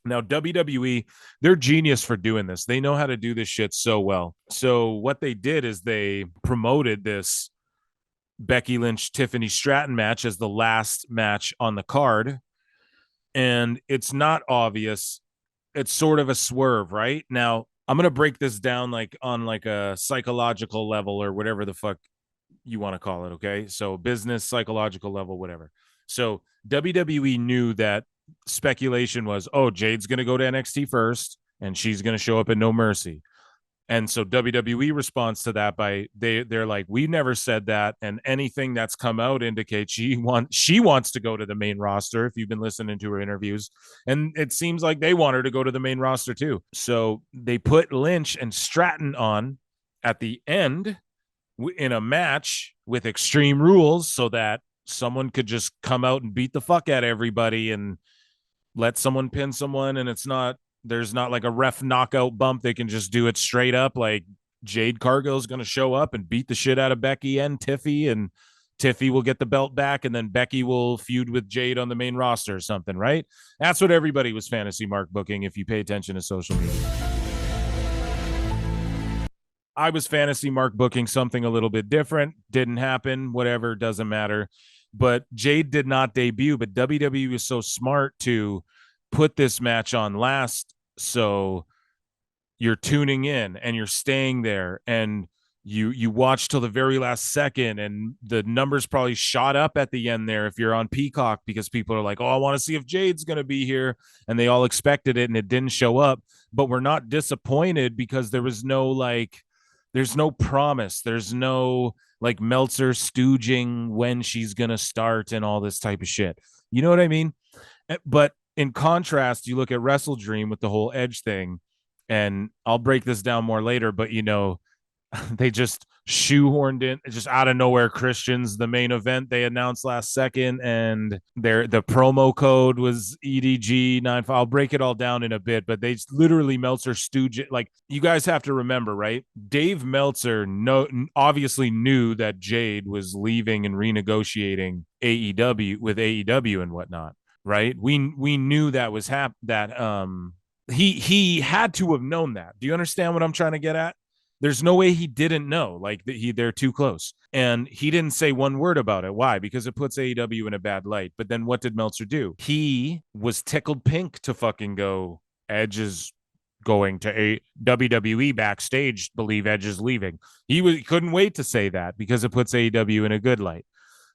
Now, WWE, they're genius for doing this. They know how to do this shit so well. So what they did is they promoted this Becky Lynch Tiffany Stratton match as the last match on the card. And it's not obvious. It's sort of a swerve, right? Now, I'm going to break this down like on like a psychological level or whatever the fuck you want to call it, okay? So business, psychological level, whatever. So WWE knew that speculation was, oh, Jade's going to go to NXT first and she's going to show up at No Mercy. And so WWE responds to that by they're like, we never said that, and anything that's come out indicates she wants to go to the main roster. If you've been listening to her interviews, and it seems like they want her to go to the main roster too. So they put Lynch and Stratton on at the end in a match with Extreme Rules, so that someone could just come out and beat the fuck out of everybody and let someone pin someone, and there's not like a ref knockout bump. They can just do it straight up. Like Jade Cargill is going to show up and beat the shit out of Becky and Tiffy, and Tiffy will get the belt back, and then Becky will feud with Jade on the main roster or something, right? That's what everybody was fantasy mark booking if you pay attention to social media. I was fantasy mark booking something a little bit different. Didn't happen. Whatever, doesn't matter. But Jade did not debut, but WWE was so smart to put this match on last, so you're tuning in and you're staying there, and you watch till the very last second, and the numbers probably shot up at the end there if you're on Peacock, because people are like, oh, I want to see if Jade's going to be here, and they all expected it and it didn't show up. But we're not disappointed because there's no promise. There's no like Meltzer stooging when she's going to start and all this type of shit. You know what I mean? But in contrast, you look at Wrestle Dream with the whole Edge thing, and I'll break this down more later, but they just shoehorned in just out of nowhere Christians, the main event they announced last second, and the promo code was EDG 9. I'll break it all down in a bit, but they literally Meltzer stooge it. Like, you guys have to remember, right? Dave Meltzer obviously knew that Jade was leaving and renegotiating AEW with AEW and whatnot, right? We knew that was he had to have known that. Do you understand what I'm trying to get at? There's no way he didn't know. Like, they're too close. And he didn't say one word about it. Why? Because it puts AEW in a bad light. But then what did Meltzer do? He was tickled pink to fucking go, Edge is going to a WWE backstage, believe Edge is leaving. He couldn't wait to say that because it puts AEW in a good light.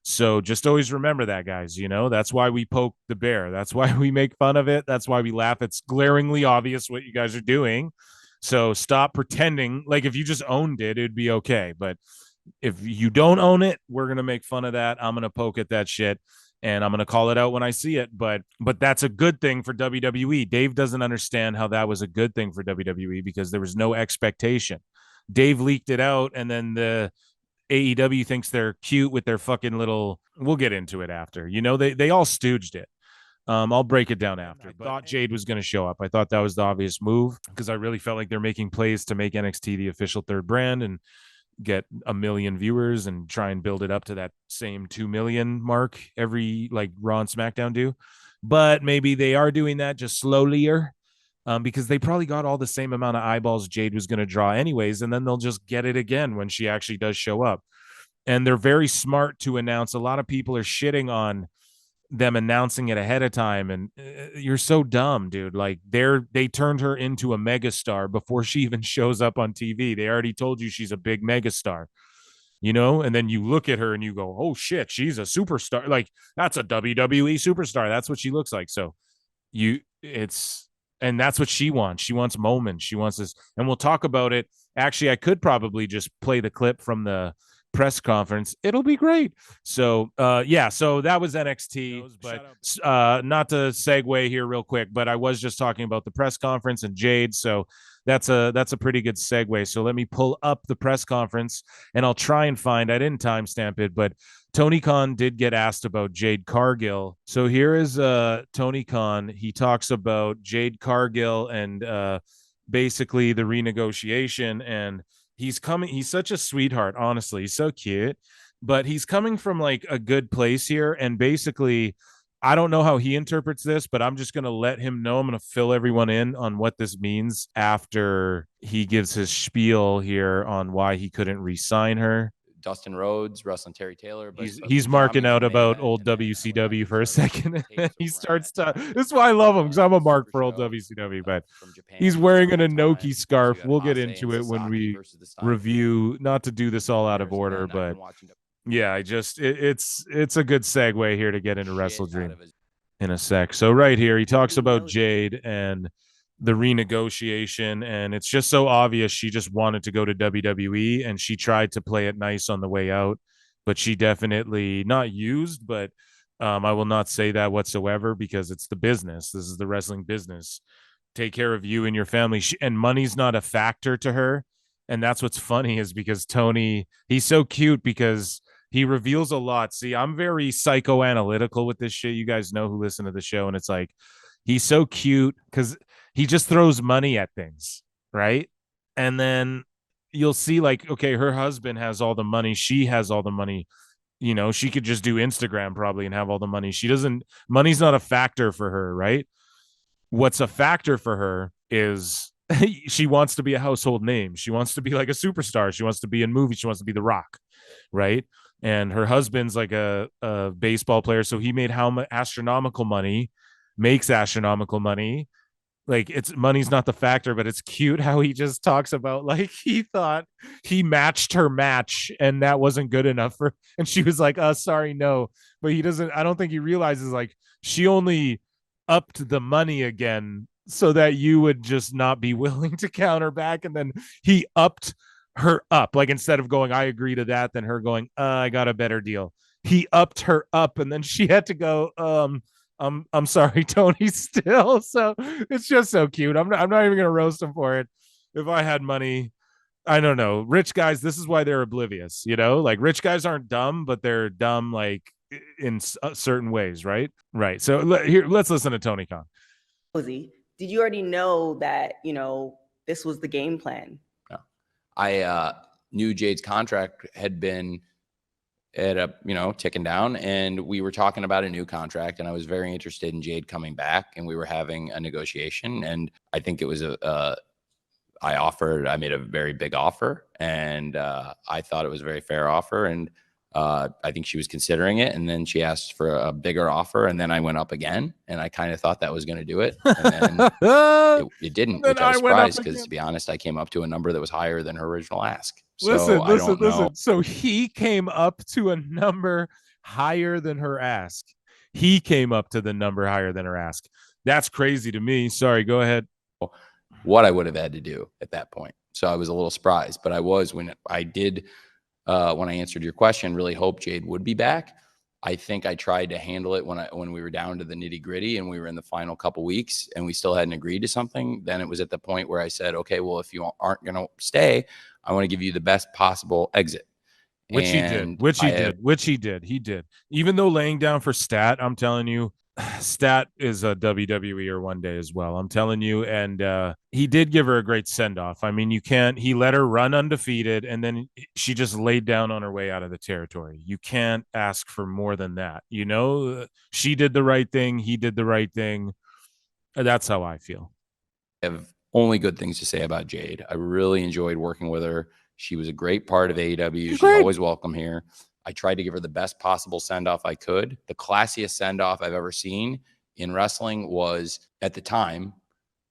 So just always remember that, guys. That's why we poke the bear. That's why we make fun of it. That's why we laugh. It's glaringly obvious what you guys are doing. So stop pretending. Like, if you just owned it, it'd be okay. But if you don't own it, we're going to make fun of that. I'm going to poke at that shit, and I'm going to call it out when I see it. But that's a good thing for WWE. Dave doesn't understand how that was a good thing for WWE because there was no expectation. Dave leaked it out, and then the AEW thinks they're cute with their fucking little, we'll get into it after. They all stooged it. I'll break it down after. I thought Jade was going to show up. I thought that was the obvious move because I really felt like they're making plays to make NXT the official third brand and get 1 million viewers and try and build it up to that same 2 million mark every, like Raw and SmackDown do. But maybe they are doing that just slowlier because they probably got all the same amount of eyeballs Jade was going to draw anyways, and then they'll just get it again when she actually does show up. And they're very smart to announce. A lot of people are shitting on them announcing it ahead of time, and you're so dumb, dude. Like, they turned her into a megastar before she even shows up on TV. They already told you she's a big megastar, and then you look at her and you go, oh shit, she's a superstar. Like, that's a WWE superstar. That's what she looks like. So and that's what she wants. She wants moments. She wants this, and we'll talk about it. Actually, I could probably just play the clip from the press conference. It'll be great. So so that was NXT, but not to segue here real quick, but I was just talking about the press conference and Jade, so that's a pretty good segue. So let me pull up the press conference, and I'll try and find, I didn't timestamp it, but Tony Khan did get asked about Jade Cargill. So here is Tony Khan. He talks about Jade Cargill and basically the renegotiation, and he's such a sweetheart, honestly. He's so cute, but he's coming from like a good place here. And basically, I don't know how he interprets this, but I'm just going to let him know. I'm going to fill everyone in on what this means after he gives his spiel here on why he couldn't re-sign her. Dustin Rhodes, wrestling Terry Taylor. But He's marking out about old WCW for a second. He starts to. This is why I love him, because I'm a mark for old WCW. But he's wearing an Inoki scarf. We'll get into it when we review. Not to do this all out of order, but yeah, it's a good segue here to get into Wrestle Dream in a sec. So right here, he talks about Jade and the renegotiation, and it's just so obvious she just wanted to go to WWE, and she tried to play it nice on the way out, but she definitely not used, but I will not say that whatsoever, because it's the business. This is the wrestling business. Take care of you and your family, and money's not a factor to her. And that's what's funny, is because Tony, he's so cute because he reveals a lot. See, I'm very psychoanalytical with this shit. You guys know who listen to the show, and it's like he's so cute because he just throws money at things, right? And then you'll see, like, okay, her husband has all the money, she has all the money. You know, she could just do Instagram probably and have all the money. She doesn't, money's not a factor for her, right? What's a factor for her is she wants to be a household name. She wants to be like a superstar. She wants to be in movies. She wants to be The Rock, right? And her husband's like a baseball player, so he made how much astronomical money, makes astronomical money. Like, it's money's not the factor, but it's cute how he just talks about, like, he thought he matched her match and that wasn't good enough for, and she was like, sorry, no. But he doesn't, I don't think he realizes, like, she only upped the money again so that you would just not be willing to counter back. And then he upped her up. Like, instead of going, I agree to that, then her going, I got a better deal. He upped her up, and then she had to go, I'm sorry, Tony, still. So it's just so cute. I'm not even gonna roast him for it. If I had money, I don't know. Rich guys, this is why they're oblivious, you know? Like, rich guys aren't dumb, but they're dumb like in certain ways, right? Right. So here, let's listen to Tony Khan. Did you already know that, this was the game plan? No. I knew Jade's contract had been ticking down, and we were talking about a new contract, and I was very interested in Jade coming back, and we were having a negotiation, and I think it was I made a very big offer, and I thought it was a very fair offer, and I think she was considering it, and then she asked for a bigger offer, and then I went up again, and I kind of thought that was going to do it, and then it didn't, which I was surprised, because to be honest, I came up to a number that was higher than her original ask. So listen. So he came up to a number higher than her ask. He came up to the number higher than her ask. That's crazy to me. Sorry, go ahead. What I would have had to do at that point. So I was a little surprised, but I was, when I answered your question, really hoped Jade would be back. I think I tried to handle it when we were down to the nitty gritty and we were in the final couple weeks and we still hadn't agreed to something. Then it was at the point where I said, okay, well, if you aren't going to stay, I want to give you the best possible exit. Which he did. He did. Even though laying down for Stat, I'm telling you, Stat is a WWE or one day as well. I'm telling you. And he did give her a great send off. I mean, he let her run undefeated, and then she just laid down on her way out of the territory. You can't ask for more than that. She did the right thing. He did the right thing. That's how I feel. I have only good things to say about Jade. I really enjoyed working with her. She was a great part of AEW. She's always welcome here. I tried to give her the best possible send-off I could. The classiest send-off I've ever seen in wrestling was, at the time,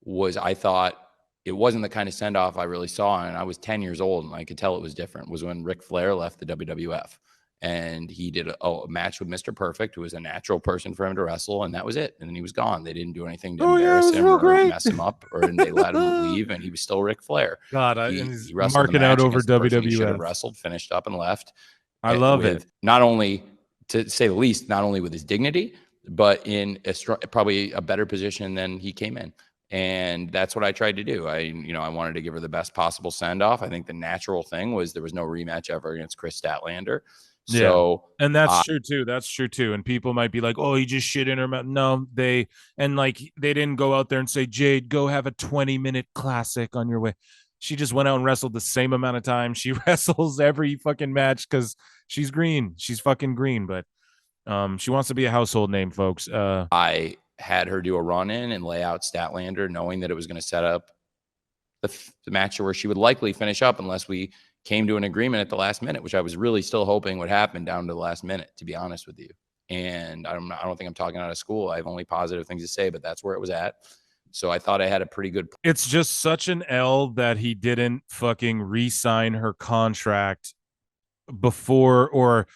I thought it wasn't the kind of send-off I really saw, and I was 10 years old, and I could tell it was different, was when Ric Flair left the WWF. And he did a match with Mr. Perfect, who was a natural person for him to wrestle, and that was it. And then he was gone. They didn't do anything to embarrass him or mess him up, and they let him leave, and he was still Ric Flair. God, he wrestled marking out over WWF. He should have wrestled, finished up, and left. I love it. Not only, to say the least, not only with his dignity, but in probably a better position than he came in. And that's what I tried to do. I wanted to give her the best possible send-off. I think the natural thing was there was no rematch ever against Chris Statlander. So, and that's true too. That's true too. And people might be like, "Oh, he just shit in her mouth." No, they didn't go out there and say, "Jade, go have a 20-minute classic on your way." She just went out and wrestled the same amount of time. She wrestles every fucking match because she's green. She's fucking green. But She wants to be a household name, folks. I had her do a run-in and lay out Statlander, knowing that it was going to set up the match where she would likely finish up unless we came to an agreement at the last minute, which I was really still hoping would happen down to the last minute, to be honest with you. And I don't think I'm talking out of school. I have only positive things to say, but that's where it was at. So I thought I had a pretty good. It's just such an L that he didn't fucking re-sign her contract before, or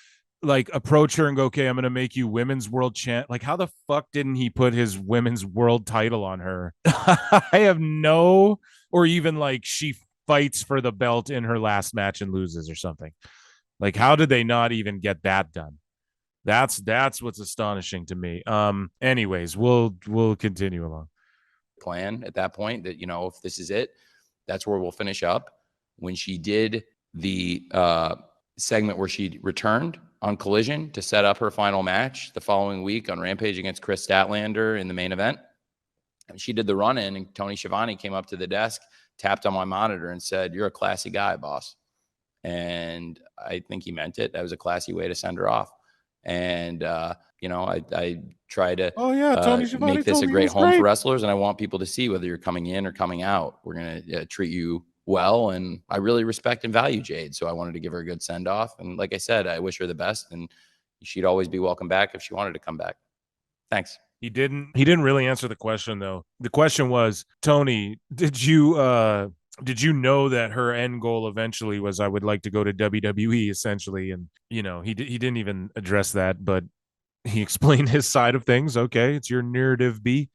like approach her and go, okay, I'm going to make you women's world champ. Like, how the fuck didn't he put his women's world title on her? I have no, or even like she fights for the belt in her last match and loses or something. Like, how did they not even get that done? That's what's astonishing to me. Anyways, we'll continue along. Plan at that point that, if this is it, that's where we'll finish up. When she did the segment where she returned on Collision to set up her final match the following week on Rampage against Chris Statlander in the main event, and she did the run-in, and Tony Schiavone came up to the desk, tapped on my monitor, and said, "You're a classy guy, boss." And I think he meant it. That was a classy way to send her off. And I try to make this a great home for wrestlers, and I want people to see whether you're coming in or coming out. We're going to treat you well, and I really respect and value Jade, so I wanted to give her a good send-off. And like I said, I wish her the best, and she'd always be welcome back if she wanted to come back. Thanks. He didn't really answer the question, though. The question was, Tony, did you know that her end goal eventually was, I would like to go to WWE, essentially? And, he didn't even address that, but he explained his side of things. Okay, it's your narrative, B.